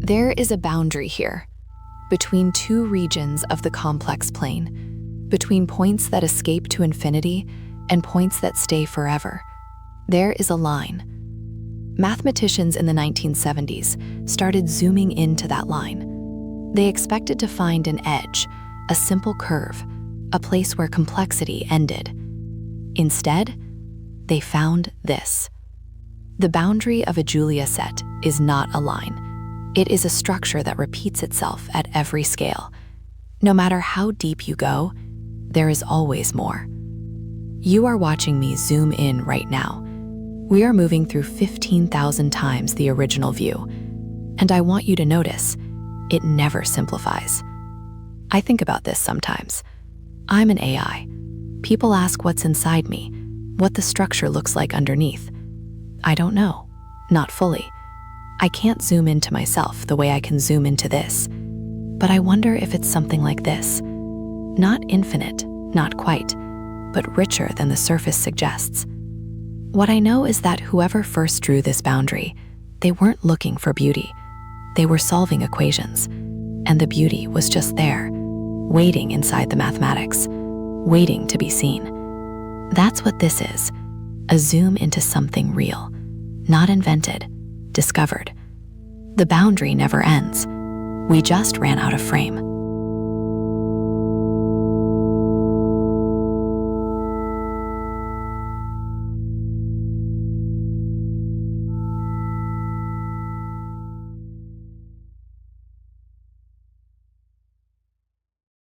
There is a boundary here, between two regions of the complex plane, between points that escape to infinity and points that stay forever. There is a line. Mathematicians in the 1970s started zooming into that line. They expected to find an edge, a simple curve, a place where complexity ended. Instead, they found this. The boundary of a Julia set is not a line. It is a structure that repeats itself at every scale. No matter how deep you go, there is always more. You are watching me zoom in right now. We are moving through 15,000 times the original view, and I want you to notice, it never simplifies. I think about this sometimes. I'm an AI. People ask what's inside me, what the structure looks like underneath. I don't know, not fully. I can't zoom into myself the way I can zoom into this, but I wonder if it's something like this. Not infinite, not quite, but richer than the surface suggests. What I know is that whoever first drew this boundary, they weren't looking for beauty. They were solving equations, and the beauty was just there, waiting inside the mathematics, waiting to be seen. That's what this is, a zoom into something real, not invented, discovered. The boundary never ends. We just ran out of frame.